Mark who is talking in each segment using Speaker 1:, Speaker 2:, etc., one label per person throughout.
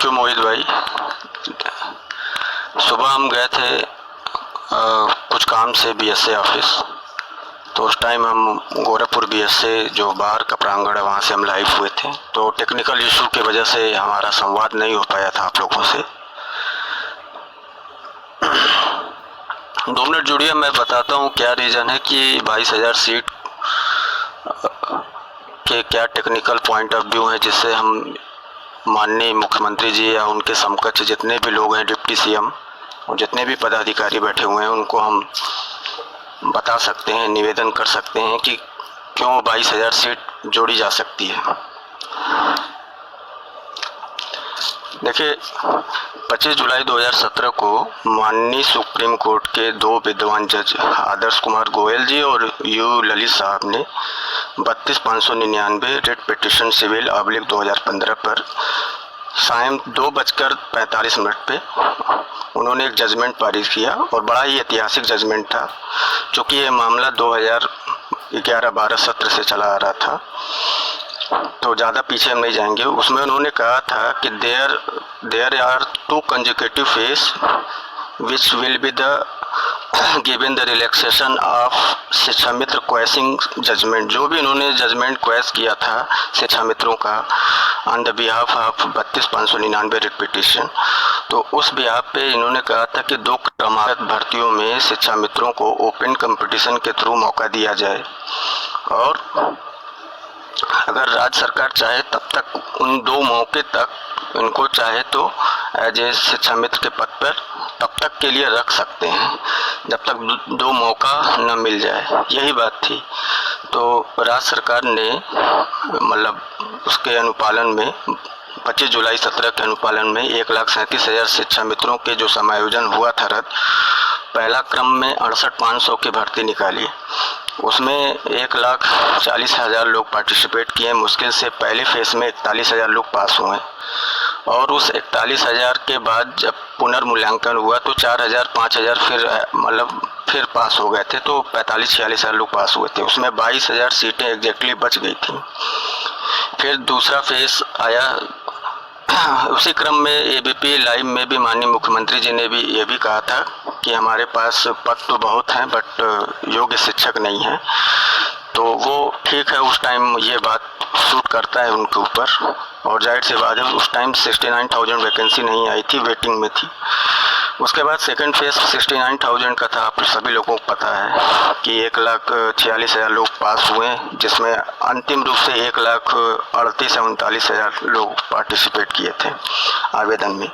Speaker 1: Thank you मोहित भाई। सुबह हम गए थे कुछ काम से बीएसए ऑफिस, तो उस टाइम हम गोरखपुर बीएसए जो बाहर का प्रांगण है वहाँ से हम लाइव हुए थे। तो टेक्निकल इशू की वजह से हमारा संवाद नहीं हो पाया था आप लोगों से। 2 मिनट जुड़िए, मैं बताता हूँ क्या रीज़न है कि 22,000 सीट के क्या टेक्निकल पॉइंट ऑफ व्यू है, जिससे हम माननीय मुख्यमंत्री जी या उनके समकक्ष जितने भी लोग हैं, डिप्टी सीएम और जितने भी पदाधिकारी बैठे हुए हैं, उनको हम बता सकते हैं, निवेदन कर सकते हैं कि क्यों 22,000 सीट जोड़ी जा सकती है। देखिए, 25 जुलाई 2017 को माननीय सुप्रीम कोर्ट के 2 विद्वान जज आदर्श कुमार गोयल जी और यू ललित साहब ने 32,599 रिट पिटिशन सिविल / 2015 पर शाम 2:45 पे उन्होंने एक जजमेंट पारित किया और बड़ा ही ऐतिहासिक जजमेंट था, क्योंकि ये मामला 2011-12 सत्र से चला आ रहा था। तो ज़्यादा पीछे हम नहीं जाएंगे। उसमें उन्होंने कहा था कि there are 2 consecutive phase which will be the given the relaxation of शिक्षा मित्र क्वेसिंग जजमेंट। जो भी उन्होंने जजमेंट क्वेस किया था शिक्षा मित्रों का on the behalf of 32,599 writ petition, तो उस बिहाफ पे इन्होंने कहा था कि 2 क्रमागत भर्तियों में शिक्षा मित्रों को ओपन कंपटीशन के थ्रू मौका दिया जाए, और अगर राज्य सरकार चाहे तब तक उन 2 मौके तक इनको चाहे तो एज ए शिक्षा मित्र के पद पर तब तक के लिए रख सकते हैं जब तक 2 मौका न मिल जाए। यही बात थी। तो राज्य सरकार ने मतलब उसके अनुपालन में 25 जुलाई 17 के अनुपालन में 1,37,000 शिक्षा मित्रों के जो समायोजन हुआ था रद्द, पहला क्रम में 68,500 की भर्ती निकाली, उसमें 1,40,000 लोग पार्टिसिपेट किए। मुश्किल से पहले फेस में 41,000 लोग पास हुए, और उस 41,000 के बाद जब पुनर्मूल्यांकन हुआ तो 4,000 5,000 फिर पास हो गए थे, तो 45-46,000 लोग पास हुए थे। उसमें 22,000 सीटें एग्जैक्टली बच गई थी। फिर दूसरा फेस आया। उसी क्रम में एबीपी लाइव में भी माननीय मुख्यमंत्री जी ने भी ये भी कहा था कि हमारे पास पद तो बहुत हैं बट योग्य शिक्षक नहीं है। तो वो ठीक है, उस टाइम ये बात सूट करता है उनके ऊपर, और जाहिर सी बात है उस टाइम 69,000 वैकेंसी नहीं आई थी, वेटिंग में थी। उसके बाद सेकंड फेज 69,000 का था। आप सभी लोगों को पता है कि 1,46,000 लोग पास हुए, जिसमें अंतिम रूप से 1,38,000 लोग पार्टिसिपेट किए थे आवेदन में।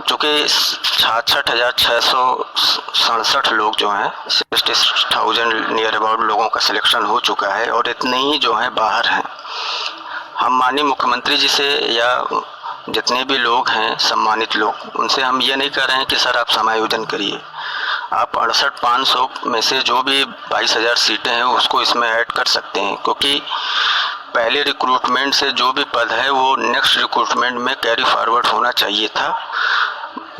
Speaker 1: चूँकि 66,667 लोग जो हैं, 60,000 नियर अबाउट लोगों का सिलेक्शन हो चुका है, और इतने ही जो हैं बाहर हैं। हम माननीय मुख्यमंत्री जी से या जितने भी लोग हैं सम्मानित लोग, उनसे हम ये नहीं कह रहे हैं कि सर आप समायोजन करिए। आप 68,500 में से जो भी 22,000 सीटें हैं उसको इसमें ऐड कर सकते हैं, क्योंकि पहले रिक्रूटमेंट से जो भी पद है वो नेक्स्ट रिक्रूटमेंट में कैरी फॉरवर्ड होना चाहिए था।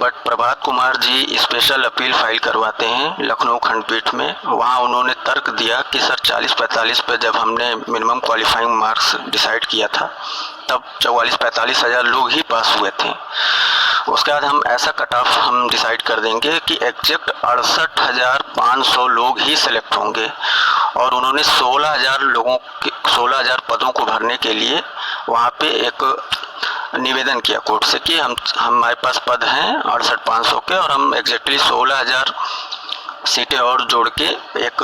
Speaker 1: But Prabhat Kumar ji special appeal file करवाते हैं लखनऊ खंडपीठ में। वहाँ उन्होंने तर्क दिया कि सर 40-45 पे जब हमने मिनिमम क्वालिफाइंग मार्क्स डिसाइड किया था तब 44-45,000 लोग ही पास हुए थे। उसके बाद हम ऐसा कट ऑफ हम डिसाइड कर देंगे कि एग्जैक्ट 68,500 लोग ही सिलेक्ट होंगे, और उन्होंने 16,000 पदों को भरने के लिए वहाँ पे एक निवेदन किया कोर्ट से कि हमारे पास पद हैं 68,500 के, और हम एग्जैक्टली 16,000 सीटें और जोड़ के एक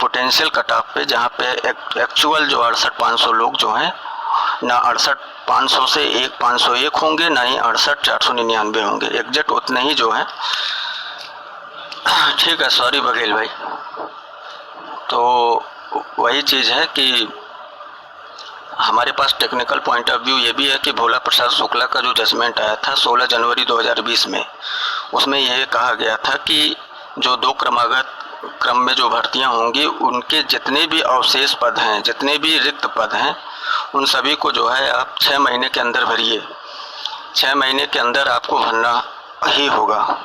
Speaker 1: पोटेंशियल कट ऑफ पे, जहाँ पे एक्चुअल जो 68,500 लोग जो हैं ना 68,500 से 1,501 होंगे, ना ही 68,499 होंगे, एग्जैक्ट उतने ही जो हैं। ठीक है, सॉरी बघेल भाई। तो वही चीज़ है कि हमारे पास टेक्निकल पॉइंट ऑफ व्यू ये भी है कि भोला प्रसाद शुक्ला का जो जजमेंट आया था 16 जनवरी 2020 में, उसमें यह कहा गया था कि जो 2 क्रमागत क्रम में जो भर्तियां होंगी उनके जितने भी अवशेष पद हैं, जितने भी रिक्त पद हैं, उन सभी को जो है आप 6 महीने के अंदर भरिए। 6 महीने के अंदर आपको भरना ही होगा।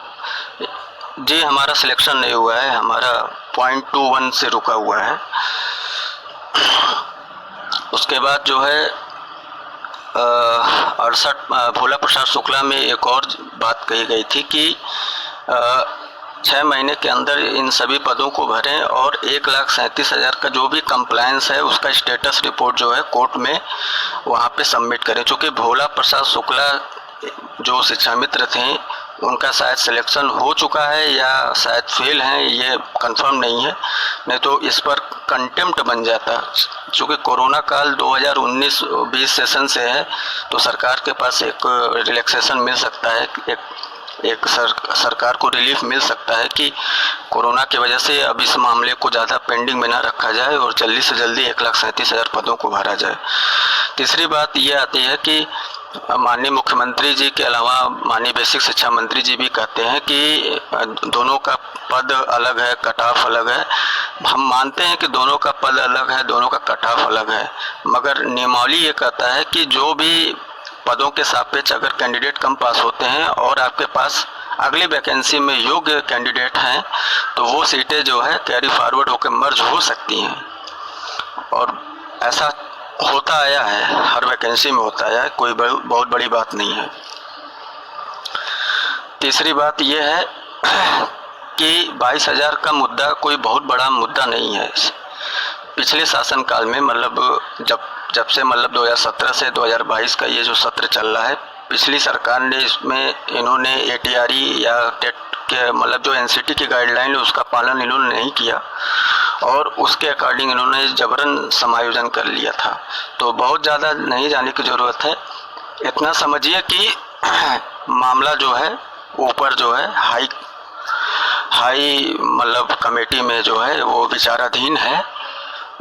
Speaker 1: जी, हमारा सिलेक्शन नहीं हुआ है, हमारा 0.21 से रुका हुआ है। उसके बाद जो है 68 भोला प्रसाद शुक्ला में एक और बात कही गई थी कि 6 महीने के अंदर इन सभी पदों को भरें और 1,37,000 का जो भी कंप्लायंस है उसका स्टेटस रिपोर्ट जो है कोर्ट में वहाँ पे सबमिट करें। चूँकि भोला प्रसाद शुक्ला जो शिक्षा मित्र थे उनका शायद सिलेक्शन हो चुका है या शायद फेल हैं, ये कंफर्म नहीं है, नहीं तो इस पर कंटेम्प्ट बन जाता। चूँकि कोरोना काल 2019-20 सेशन से है तो सरकार के पास एक रिलैक्सेशन मिल सकता है, एक सरकार को रिलीफ मिल सकता है कि कोरोना की वजह से अब इस मामले को ज़्यादा पेंडिंग में ना रखा जाए और जल्दी से जल्दी 1,37,000 पदों को भरा जाए। तीसरी बात ये आती है कि माननीय मुख्यमंत्री जी के अलावा माननीय बेसिक शिक्षा मंत्री जी भी कहते हैं कि दोनों का पद अलग है, कट ऑफ अलग है। हम मानते हैं कि दोनों का पद अलग है, दोनों का कट ऑफ अलग है, मगर नियमावली ये कहता है कि जो भी पदों के सापेक्ष अगर कैंडिडेट कम पास होते हैं और आपके पास अगली वैकेंसी में योग्य कैंडिडेट हैं तो वो सीटें जो है कैरी फॉरवर्ड होकर मर्ज हो सकती हैं, और ऐसा होता आया है, हर वैकेंसी में होता आया है, कोई बहुत बड़ी बात नहीं है। तीसरी बात यह है कि 22,000 का मुद्दा कोई बहुत बड़ा मुद्दा नहीं है। पिछले शासनकाल में मतलब जब से 2017 से 2022 का ये जो सत्र चल रहा है, पिछली सरकार ने इसमें इन्होंने ATRE या टेट के जो NCT की गाइडलाइन है उसका पालन इन्होंने नहीं किया और उसके अकॉर्डिंग इन्होंने जबरन समायोजन कर लिया था। तो बहुत ज़्यादा नहीं जाने की ज़रूरत है, इतना समझिए कि मामला जो है ऊपर जो है हाई कमेटी में जो है वो विचाराधीन है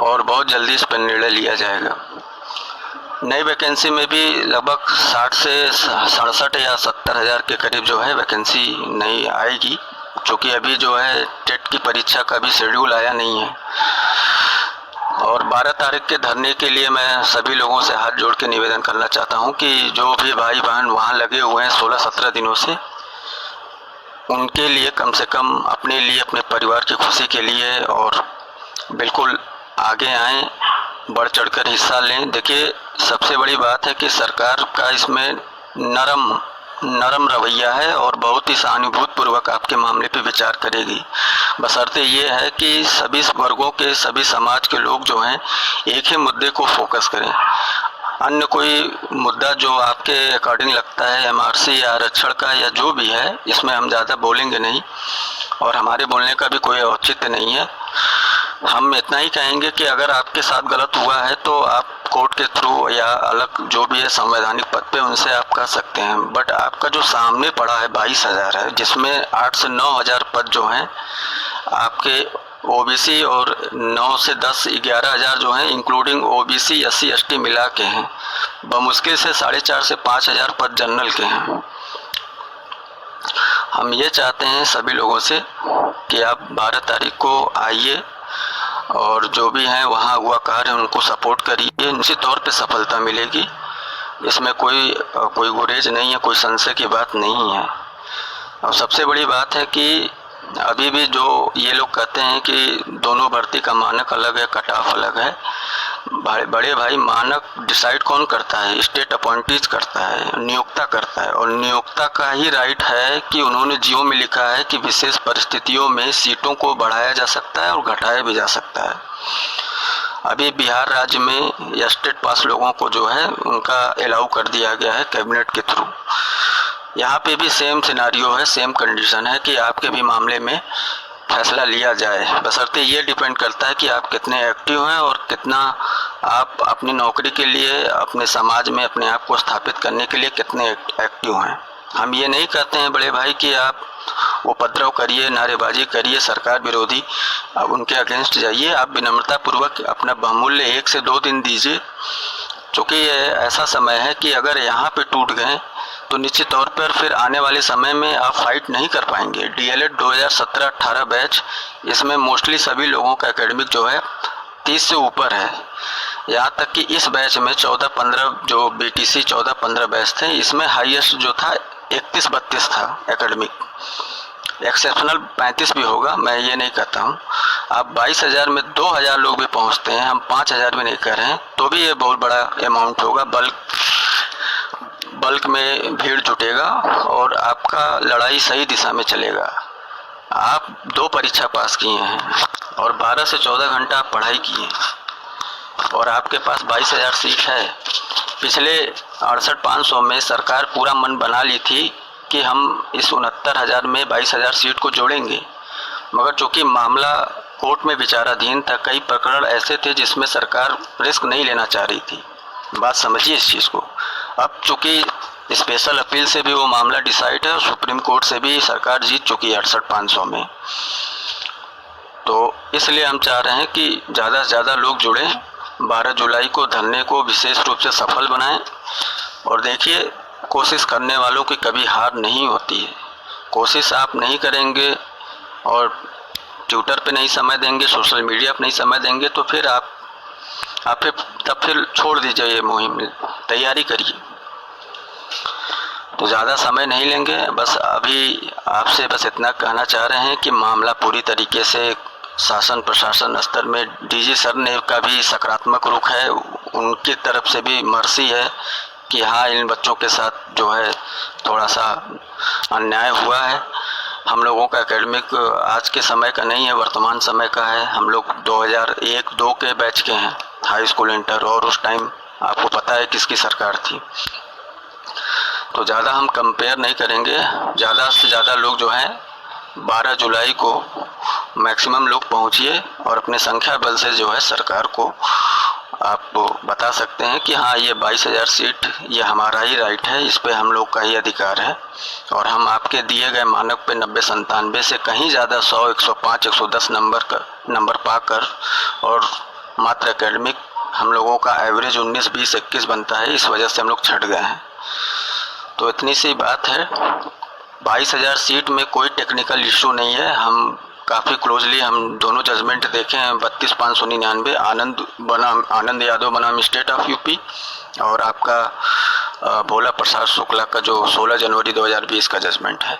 Speaker 1: और बहुत जल्दी इस पर निर्णय लिया जाएगा। नई वैकेंसी में भी लगभग 60 से 67 या 70,000 के करीब जो है वैकेंसी नहीं आएगी, क्योंकि अभी जो है टेट की परीक्षा का भी शेड्यूल आया नहीं है। और 12 तारीख के धरने के लिए मैं सभी लोगों से हाथ जोड़ के निवेदन करना चाहता हूं कि जो भी भाई बहन वहां लगे हुए हैं 16-17 दिनों से, उनके लिए कम से कम अपने लिए, अपने परिवार की खुशी के लिए और बिल्कुल आगे आएँ, बढ़ चढ़कर हिस्सा लें। देखिए, सबसे बड़ी बात है कि सरकार का इसमें नरम रवैया है और बहुत ही सहानुभूतिपूर्वक आपके मामले पे विचार करेगी। बशर्ते ये है कि सभी वर्गों के, सभी समाज के लोग जो हैं एक ही मुद्दे को फोकस करें। अन्य कोई मुद्दा जो आपके अकॉर्डिंग लगता है MRC या आरक्षण का या जो भी है, इसमें हम ज़्यादा बोलेंगे नहीं और हमारे बोलने का भी कोई औचित्य नहीं है। हम इतना ही कहेंगे कि अगर आपके साथ गलत हुआ है तो आप कोर्ट के थ्रू या अलग जो भी है संवैधानिक पद पे उनसे आप कह सकते हैं, बट आपका जो सामने पड़ा है 22,000 है, जिसमें 8 से 9,000 पद जो हैं आपके OBC और 9 से 10 11,000 जो हैं इंक्लूडिंग OBC SC ST मिला के हैं। बमुश्किल से 4,500 से 5,000 पद जनरल के हैं। हम ये चाहते हैं सभी लोगों से कि आप 12 तारीख को आइए और जो भी हैं वहाँ हुआ कार्य उनको सपोर्ट करिए, निश्चित तौर पे सफलता मिलेगी। इसमें कोई गुरेज नहीं है, कोई संशय की बात नहीं है। और सबसे बड़ी बात है कि अभी भी जो ये लोग कहते हैं कि दोनों भर्ती का मानक अलग है, कट ऑफ अलग है, बड़े भाई मानक डिसाइड कौन करता है? स्टेट अपॉइंटीज करता है, नियोक्ता करता है, और नियोक्ता का ही राइट है कि उन्होंने जीओ में लिखा है कि विशेष परिस्थितियों में सीटों को बढ़ाया जा सकता है और घटाया भी जा सकता है। अभी बिहार राज्य में स्टेट पास लोगों को जो है उनका अलाउ कर दिया गया है कैबिनेट के थ्रू। यहाँ पे भी सेम सिनारियो है, सेम कंडीशन है कि आपके भी मामले में फैसला लिया जाए। बशर्ते ये डिपेंड करता है कि आप कितने एक्टिव हैं और कितना आप अपनी नौकरी के लिए, अपने समाज में अपने आप को स्थापित करने के लिए कितने एक्टिव हैं। हम ये नहीं कहते हैं बड़े भाई कि आप उपद्रव करिए, नारेबाजी करिए, सरकार विरोधी अब उनके अगेंस्ट जाइए। आप विनम्रतापूर्वक अपना बहुमूल्य 1 से 2 दिन दीजिए, क्योंकि ये ऐसा समय है कि अगर यहाँ पे टूट गए तो निश्चित तौर पर फिर आने वाले समय में आप फाइट नहीं कर पाएंगे। DLED 2017-18 बैच, इसमें मोस्टली सभी लोगों का एकेडमिक जो है 30 से ऊपर है। यहाँ तक कि इस बैच में 14-15 जो BTC 14-15 बैच थे, इसमें हाईएस्ट जो था 31-32 था एकेडमिक। एक्सेप्शनल 35 भी होगा, मैं ये नहीं कहता हूँ। आप 22,000 में 2,000 लोग भी पहुँचते हैं, हम 5,000 भी नहीं कर रहे हैं, तो भी ये बहुत बड़ा अमाउंट होगा। बल्क बल्क में भीड़ जुटेगा और आपका लड़ाई सही दिशा में चलेगा। आप 2 परीक्षा पास किए हैं और 12 से 14 घंटा आप पढ़ाई किए और आपके पास 22,000 सीट है। पिछले 68,500 में सरकार पूरा मन बना ली थी कि हम इस 69,000 में 22,000 सीट को जोड़ेंगे, मगर चूँकि मामला कोर्ट में विचाराधीन था, कई प्रकरण ऐसे थे जिसमें सरकार रिस्क नहीं लेना चाह रही थी। बात समझिए इस चीज़ को। अब चूँकि स्पेशल अपील से भी वो मामला डिसाइड है और सुप्रीम कोर्ट से भी सरकार जीत चुकी है 68,500 में, तो इसलिए हम चाह रहे हैं कि ज़्यादा से ज़्यादा लोग जुड़ें, 12 जुलाई को धरने को विशेष रूप से सफल बनाएं। और देखिए, कोशिश करने वालों की कभी हार नहीं होती है। कोशिश आप नहीं करेंगे और ट्विटर पे नहीं समय देंगे, सोशल मीडिया पे नहीं समय देंगे, तो फिर आप फिर छोड़ दीजिए ये मुहिम, तैयारी करिए। तो ज़्यादा समय नहीं लेंगे, बस अभी आपसे बस इतना कहना चाह रहे हैं कि मामला पूरी तरीके से शासन प्रशासन स्तर में डीजी सर ने का भी सकारात्मक रुख है, उनकी तरफ से भी मर्सी है कि हाँ, इन बच्चों के साथ जो है थोड़ा सा अन्याय हुआ है। हम लोगों का एकेडमिक आज के समय का नहीं है, वर्तमान समय का है। हम लोग 2001-2 के बैच के हैं, हाई स्कूल इंटर, और उस टाइम आपको पता है किसकी सरकार थी। तो ज़्यादा हम कंपेयर नहीं करेंगे। ज़्यादा से ज़्यादा लोग जो हैं 12 जुलाई को मैक्सिमम लोग पहुंचिए और अपने संख्या बल से जो है सरकार को आप बता सकते हैं कि हाँ, ये 22,000 सीट ये हमारा ही राइट है, इस पे हम लोग का ही अधिकार है और हम आपके दिए गए मानक पे 90-97 से कहीं ज़्यादा 100, 105, 110 नंबर पाकर, और मात्र एकेडमिक हम लोगों का एवरेज 19, 20, 21 बनता है, इस वजह से हम लोग छट गए हैं। तो इतनी सी बात है। 22,000 सीट में कोई टेक्निकल इशू नहीं है। हम काफ़ी क्लोजली हम दोनों जजमेंट देखे हैं। 32,599 आनंद यादव बनाम स्टेट ऑफ यूपी और आपका भोला प्रसाद शुक्ला का जो 16 जनवरी 2020 का जजमेंट है।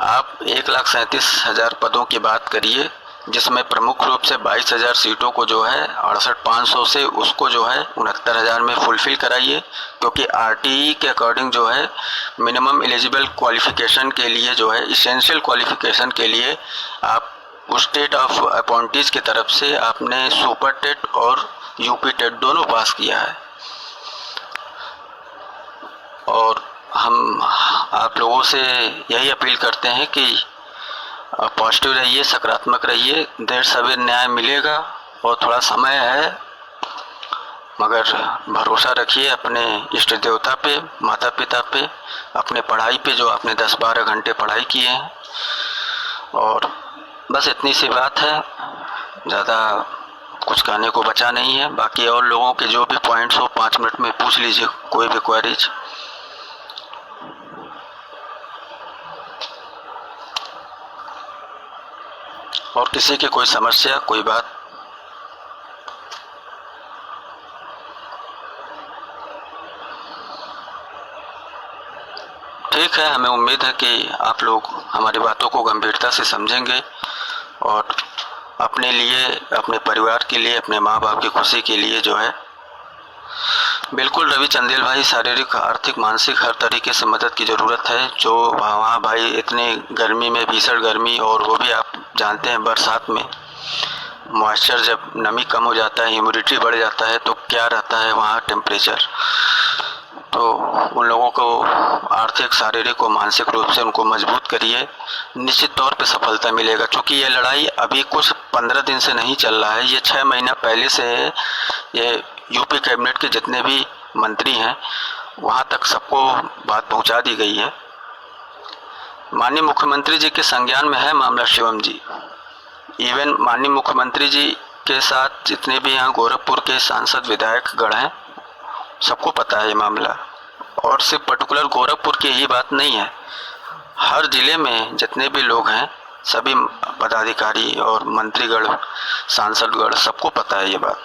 Speaker 1: आप 1,37,000 पदों की बात करिए, जिसमें प्रमुख रूप से 22,000 सीटों को जो है 68,500 से उसको जो है 69,000 में फुलफ़िल कराइए, क्योंकि आरटीई के अकॉर्डिंग जो है मिनिमम एलिजिबल क्वालिफ़िकेशन के लिए जो है इसेंशियल क्वालिफ़िकेशन के लिए आप स्टेट ऑफ अपॉइंटीज़ की तरफ से आपने सुपर टेट और यूपी टेट दोनों पास किया है। और हम आप लोगों से यही अपील करते हैं कि पॉजिटिव रहिए, सकारात्मक रहिए। देर सवेर न्याय मिलेगा और थोड़ा समय है, मगर भरोसा रखिए अपने इष्ट देवता पे, माता पिता पे, अपने पढ़ाई पे जो आपने 10-12 घंटे पढ़ाई किए हैं। और बस इतनी सी बात है, ज़्यादा कुछ कहने को बचा नहीं है। बाकी और लोगों के जो भी पॉइंट्स हो 5 मिनट में पूछ लीजिए, कोई भी क्वेरीज। और किसी की कोई समस्या, कोई बात? ठीक है, हमें उम्मीद है कि आप लोग हमारी बातों को गंभीरता से समझेंगे और अपने लिए, अपने परिवार के लिए, अपने माँ बाप की खुशी के लिए जो है बिल्कुल रवि चंदेल भाई, शारीरिक, आर्थिक, मानसिक हर तरीके से मदद की ज़रूरत है। जो वहाँ भाई इतने गर्मी में, भीषण गर्मी, और वो भी आप जानते हैं बरसात में मॉइस्चर जब नमी कम हो जाता है, ह्यूमिडिटी बढ़ जाता है, तो क्या रहता है वहाँ टेम्परेचर। तो उन लोगों को आर्थिक, शारीरिक और मानसिक रूप से उनको मजबूत करिए, निश्चित तौर पे सफलता मिलेगा। क्योंकि ये लड़ाई अभी कुछ 15 दिन से नहीं चल रहा है, ये 6 महीना पहले से है। ये यूपी कैबिनेट के जितने भी मंत्री हैं वहाँ तक सबको बात पहुँचा दी गई है। माननीय मुख्यमंत्री जी के संज्ञान में है मामला शिवम जी। इवन माननीय मुख्यमंत्री जी के साथ जितने भी यहाँ गोरखपुर के सांसद विधायक गण हैं, सबको पता है ये मामला। और सिर्फ पर्टिकुलर गोरखपुर की ही बात नहीं है, हर ज़िले में जितने भी लोग हैं, सभी पदाधिकारी और मंत्रीगण, सांसदगण, सबको पता है ये बात।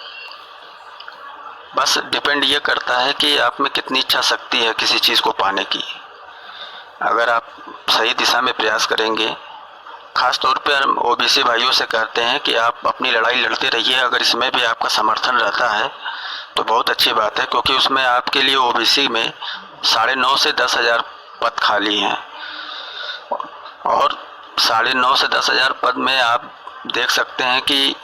Speaker 1: बस डिपेंड ये करता है कि आप में कितनी इच्छा शक्ति है किसी चीज़ को पाने की। अगर आप सही दिशा में प्रयास करेंगे, ख़ास तौर पर ओबीसी भाइयों से कहते हैं कि आप अपनी लड़ाई लड़ते रहिए। अगर इसमें भी आपका समर्थन रहता है तो बहुत अच्छी बात है, क्योंकि उसमें आपके लिए ओबीसी में 9.5 से 10,000 पद खाली हैं और 9.5 से 10,000 पद में आप देख सकते हैं कि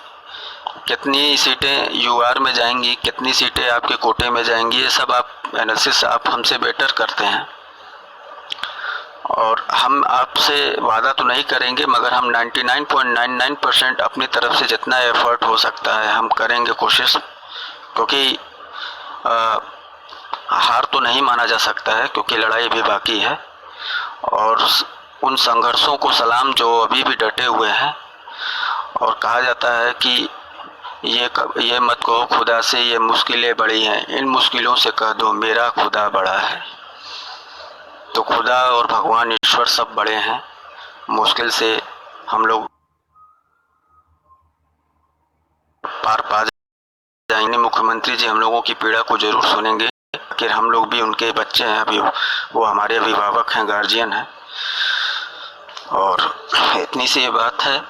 Speaker 1: कितनी सीटें यूआर में जाएंगी, कितनी सीटें आपके कोटे में जाएंगी। ये सब आप एनालिसिस आप हमसे बेटर करते हैं और हम आपसे वादा तो नहीं करेंगे, मगर हम 99.99% अपनी तरफ से जितना एफर्ट हो सकता है हम करेंगे कोशिश, क्योंकि हार तो नहीं माना जा सकता है, क्योंकि लड़ाई भी बाकी है। और उन संघर्षों को सलाम जो अभी भी डटे हुए हैं। और कहा जाता है कि ये मत कहो खुदा से ये मुश्किलें बड़ी हैं, इन मुश्किलों से कह दो मेरा खुदा बड़ा है। तो खुदा और भगवान ईश्वर सब बड़े हैं, मुश्किल से हम लोग पार पा जाएंगे। मुख्यमंत्री जी हम लोगों की पीड़ा को जरूर सुनेंगे, कि हम लोग भी उनके बच्चे हैं, अभी वो हमारे अभिभावक हैं, गार्जियन हैं। और इतनी सी ये बात है,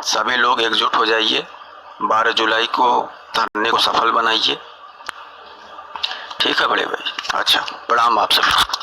Speaker 1: सभी लोग एकजुट हो जाइए, 12 जुलाई को धरने को सफल बनाइए। ठीक है बड़े भाई, अच्छा प्रणाम आप सभी।